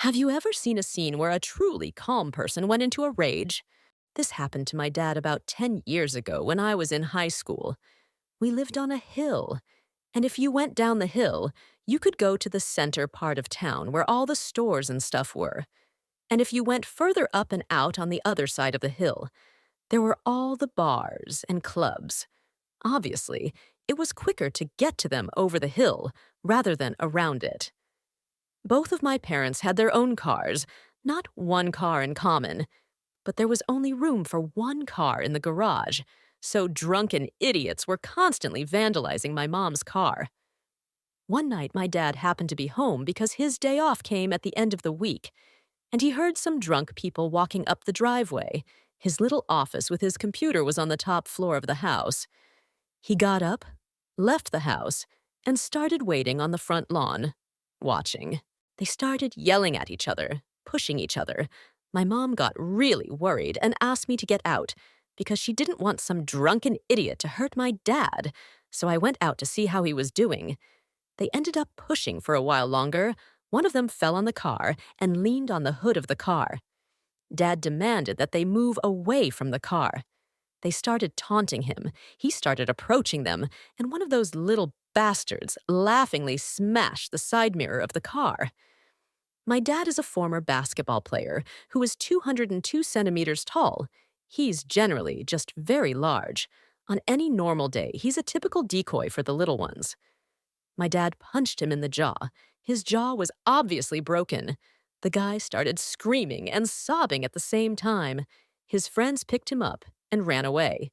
Have you ever seen a scene where a truly calm person went into a rage? This happened to my dad about 10 years ago when I was in high school. We lived on a hill, and if you went down the hill, you could go to the center part of town where all the stores and stuff were. And if you went further up and out on the other side of the hill, there were all the bars and clubs. Obviously, it was quicker to get to them over the hill rather than around it. Both of my parents had their own cars, not one car in common, but there was only room for one car in the garage, so drunken idiots were constantly vandalizing my mom's car. One night, my dad happened to be home because his day off came at the end of the week, and he heard some drunk people walking up the driveway. His little office with his computer was on the top floor of the house. He got up, left the house, and started waiting on the front lawn, watching. They started yelling at each other, pushing each other. My mom got really worried and asked me to get out because she didn't want some drunken idiot to hurt my dad, so I went out to see how he was doing. They ended up pushing for a while longer. One of them fell on the car and leaned on the hood of the car. Dad demanded that they move away from the car. They started taunting him. He started approaching them, and one of those little bastards laughingly smashed the side mirror of the car. My dad is a former basketball player who is 202 centimeters tall. He's generally just very large. On any normal day, he's a typical decoy for the little ones. My dad punched him in the jaw. His jaw was obviously broken. The guy started screaming and sobbing at the same time. His friends picked him up and ran away.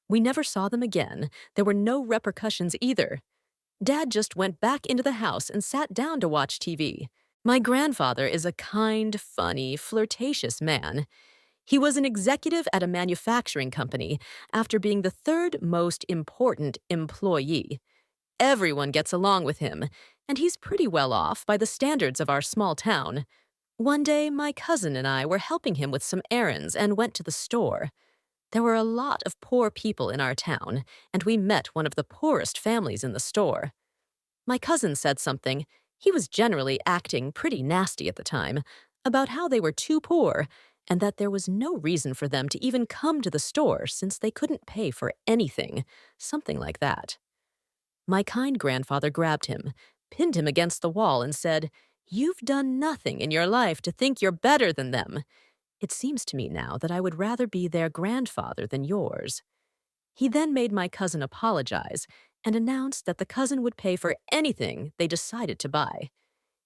We never saw them again. There were no repercussions either. Dad just went back into the house and sat down to watch TV. My grandfather is a kind, funny, flirtatious man. He was an executive at a manufacturing company after being the third most important employee. Everyone gets along with him, and he's pretty well off by the standards of our small town. One day, my cousin and I were helping him with some errands and went to the store. There were a lot of poor people in our town, and we met one of the poorest families in the store. My cousin said something. He was generally acting pretty nasty at the time, about how they were too poor and that there was no reason for them to even come to the store since they couldn't pay for anything, something like that. My kind grandfather grabbed him, pinned him against the wall and said, "You've done nothing in your life to think you're better than them. It seems to me now that I would rather be their grandfather than yours." He then made my cousin apologize and announced that the cousin would pay for anything they decided to buy.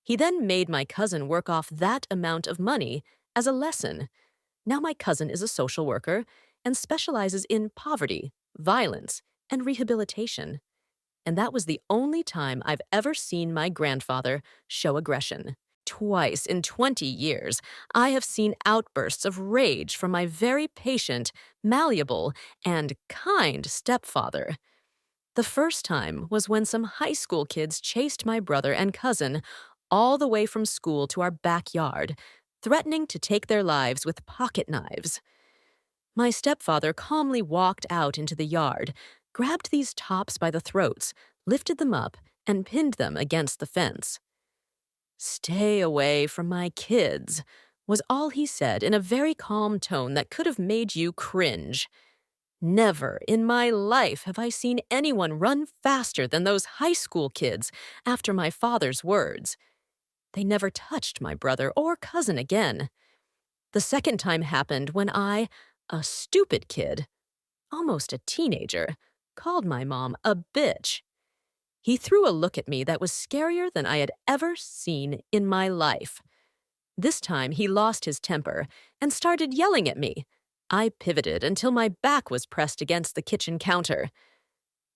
He then made my cousin work off that amount of money as a lesson. Now my cousin is a social worker and specializes in poverty, violence, and rehabilitation. And that was the only time I've ever seen my grandfather show aggression. Twice in 20 years, I have seen outbursts of rage from my very patient, malleable, and kind stepfather. The first time was when some high school kids chased my brother and cousin all the way from school to our backyard, threatening to take their lives with pocket knives. My stepfather calmly walked out into the yard, grabbed these tops by the throats, lifted them up, and pinned them against the fence. "Stay away from my kids," was all he said in a very calm tone that could have made you cringe. Never in my life have I seen anyone run faster than those high school kids after my father's words. They never touched my brother or cousin again. The second time happened when I, a stupid kid, almost a teenager, called my mom a bitch. He threw a look at me that was scarier than I had ever seen in my life. This time he lost his temper and started yelling at me. I pivoted until my back was pressed against the kitchen counter.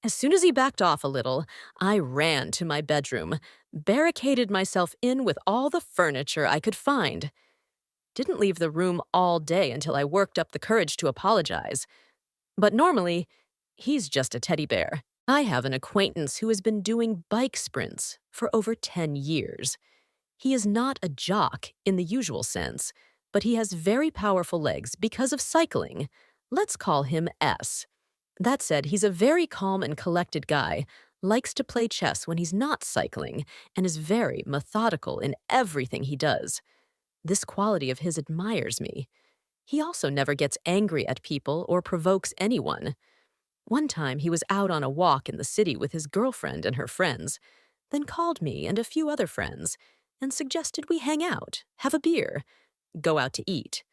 As soon as he backed off a little, I ran to my bedroom, barricaded myself in with all the furniture I could find. Didn't leave the room all day until I worked up the courage to apologize. But normally, he's just a teddy bear. I have an acquaintance who has been doing bike sprints for over 10 years. He is not a jock in the usual sense, but he has very powerful legs because of cycling. Let's call him S. That said, he's a very calm and collected guy, likes to play chess when he's not cycling, and is very methodical in everything he does. This quality of his admires me. He also never gets angry at people or provokes anyone. One time he was out on a walk in the city with his girlfriend and her friends, then called me and a few other friends and suggested we hang out, have a beer, go out to eat.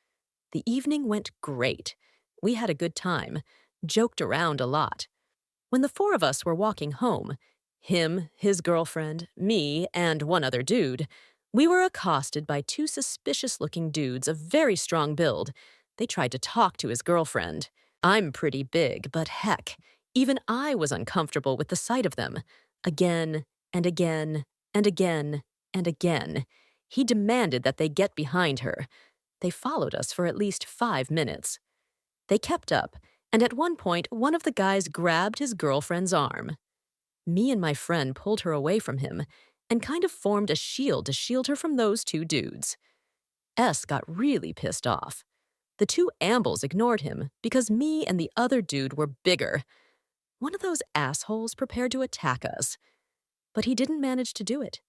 The evening went great. We had a good time, joked around a lot. When the four of us were walking home, him, his girlfriend, me, and one other dude, we were accosted by two suspicious-looking dudes of very strong build. They tried to talk to his girlfriend. I'm pretty big, but heck, even I was uncomfortable with the sight of them. Again and again and again and again. He demanded that they get behind her. They followed us for at least 5 minutes. They kept up, and at one point, one of the guys grabbed his girlfriend's arm. Me and my friend pulled her away from him and kind of formed a shield to shield her from those two dudes. S got really pissed off. The two ambles ignored him because me and the other dude were bigger. One of those assholes prepared to attack us. But he didn't manage to do it.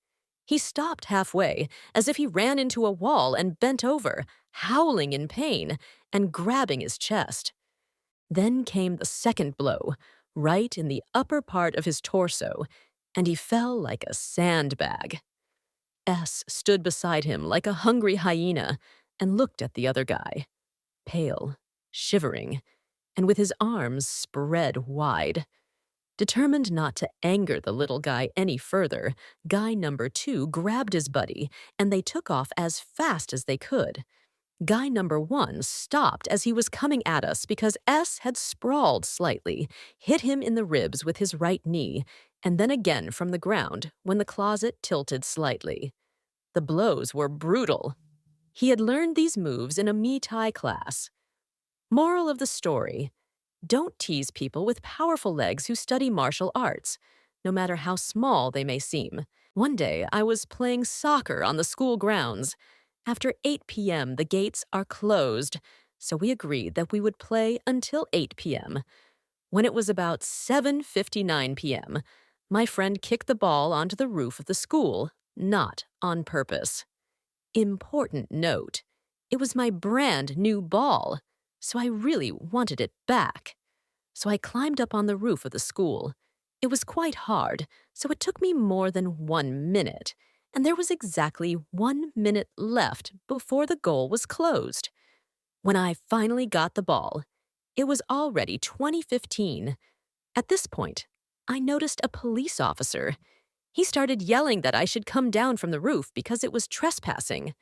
He stopped halfway, as if he ran into a wall and bent over, howling in pain and grabbing his chest. Then came the second blow, right in the upper part of his torso, and he fell like a sandbag. S stood beside him like a hungry hyena and looked at the other guy, pale, shivering, and with his arms spread wide. Determined not to anger the little guy any further, guy number 2 grabbed his buddy, and they took off as fast as they could. Guy number 1 stopped as he was coming at us because S had sprawled slightly, hit him in the ribs with his right knee, and then again from the ground when the closet tilted slightly. The blows were brutal. He had learned these moves in a Muay Thai class. Moral of the story: don't tease people with powerful legs who study martial arts, no matter how small they may seem. One day, I was playing soccer on the school grounds. After 8 p.m., the gates are closed, so we agreed that we would play until 8 p.m. When it was about 7:59 p.m., my friend kicked the ball onto the roof of the school, not on purpose. Important note: it was my brand new ball, so I really wanted it back. So I climbed up on the roof of the school. It was quite hard, so it took me more than 1 minute, and there was exactly 1 minute left before the goal was closed. When I finally got the ball, it was already 20:15. At this point, I noticed a police officer. He started yelling that I should come down from the roof because it was trespassing.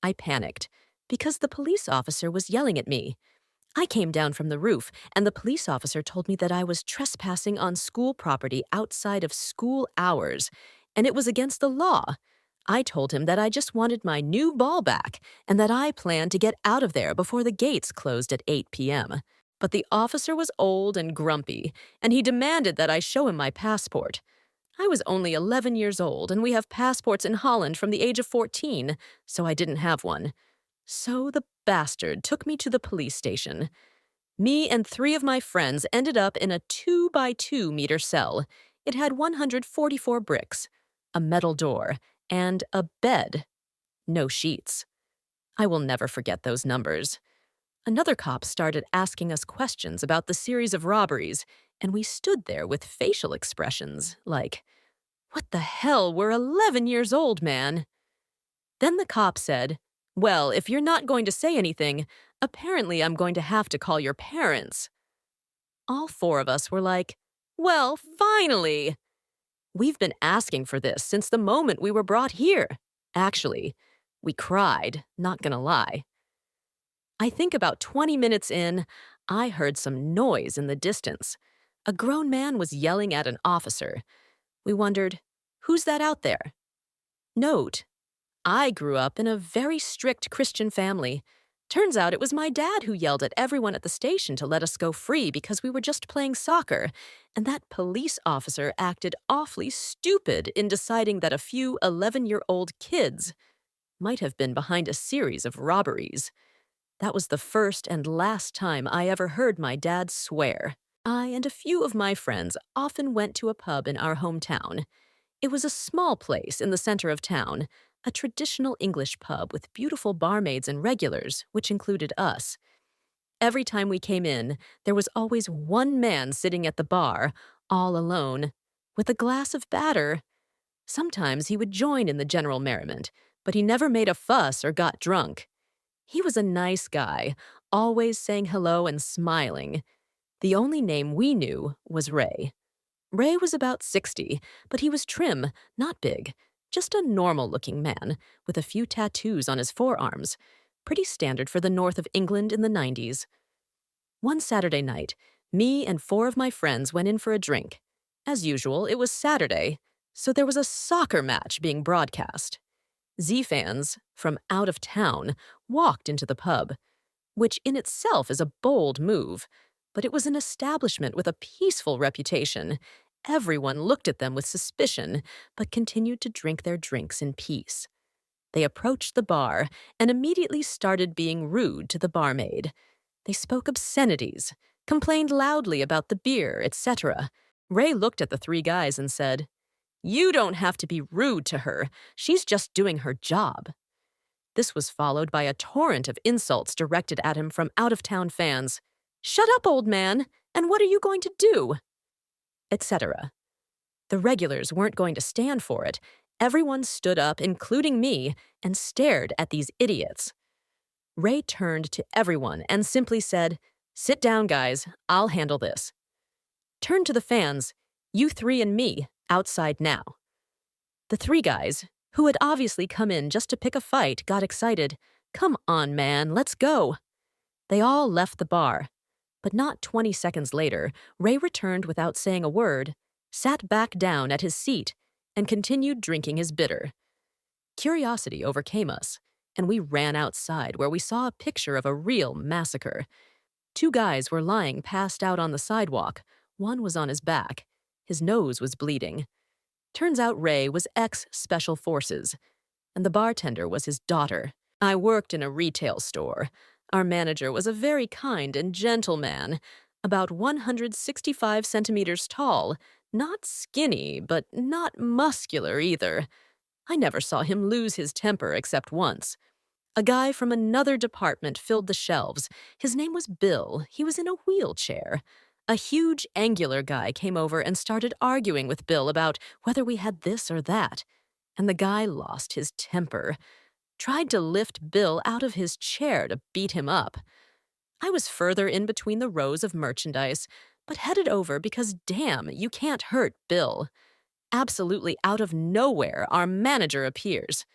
I panicked because the police officer was yelling at me. I came down from the roof, and the police officer told me that I was trespassing on school property outside of school hours, and it was against the law. I told him that I just wanted my new ball back and that I planned to get out of there before the gates closed at 8 p.m. But the officer was old and grumpy, and he demanded that I show him my passport. I was only 11 years old, and we have passports in Holland from the age of 14, so I didn't have one. So the bastard took me to the police station. Me and 3 of my friends ended up in a 2 by 2 meter cell. It had 144 bricks, a metal door, and a bed. No sheets. I will never forget those numbers. Another cop started asking us questions about the series of robberies, and we stood there with facial expressions like, "What the hell, we're 11 years old, man." Then the cop said, "Well, if you're not going to say anything, apparently I'm going to have to call your parents." All 4 of us were like, "Well, finally!" We've been asking for this since the moment we were brought here. Actually, we cried, not gonna lie. I think about 20 minutes in, I heard some noise in the distance. A grown man was yelling at an officer. We wondered, who's that out there? Note: I grew up in a very strict Christian family. Turns out it was my dad who yelled at everyone at the station to let us go free because we were just playing soccer, and that police officer acted awfully stupid in deciding that a few 11-year-old kids might have been behind a series of robberies. That was the first and last time I ever heard my dad swear. I and a few of my friends often went to a pub in our hometown. It was a small place in the center of town, a traditional English pub with beautiful barmaids and regulars, which included us. Every time we came in, there was always one man sitting at the bar, all alone, with a glass of batter. Sometimes he would join in the general merriment, but he never made a fuss or got drunk. He was a nice guy, always saying hello and smiling. The only name we knew was Ray. Ray was about 60, but he was trim, not big, just a normal-looking man, with a few tattoos on his forearms, pretty standard for the north of England in the 90s. One Saturday night, me and 4 of my friends went in for a drink. As usual, it was Saturday, so there was a soccer match being broadcast. Z fans, from out of town, walked into the pub, which in itself is a bold move, but it was an establishment with a peaceful reputation. Everyone looked at them with suspicion, but continued to drink their drinks in peace. They approached the bar and immediately started being rude to the barmaid. They spoke obscenities, complained loudly about the beer, etc. Ray looked at the 3 guys and said, "You don't have to be rude to her. She's just doing her job." This was followed by a torrent of insults directed at him from out-of-town fans. "Shut up, old man, and what are you going to do?" etc. The regulars weren't going to stand for it. Everyone stood up, including me, and stared at these idiots. Ray turned to everyone and simply said, "Sit down, guys. I'll handle this." Turned to the fans, "You 3 and me, outside now." The 3 guys, who had obviously come in just to pick a fight, got excited. "Come on, man, let's go." They all left the bar. But not 20 seconds later, Ray returned without saying a word, sat back down at his seat, and continued drinking his bitter. Curiosity overcame us, and we ran outside where we saw a picture of a real massacre. 2 guys were lying passed out on the sidewalk. One was on his back. His nose was bleeding. Turns out Ray was ex-Special Forces, and the bartender was his daughter. I worked in a retail store. Our manager was a very kind and gentle man, about 165 centimeters tall, not skinny, but not muscular either. I never saw him lose his temper except once. A guy from another department filled the shelves. His name was Bill. He was in a wheelchair. A huge, angular guy came over and started arguing with Bill about whether we had this or that, and the guy lost his temper. Tried to lift Bill out of his chair to beat him up. I was further in between the rows of merchandise, but headed over because, damn, you can't hurt Bill. Absolutely out of nowhere, our manager appears.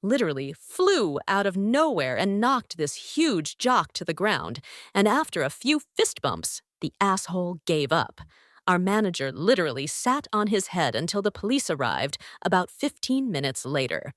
Literally flew out of nowhere and knocked this huge jock to the ground, and after a few fist bumps, the asshole gave up. Our manager literally sat on his head until the police arrived about 15 minutes later.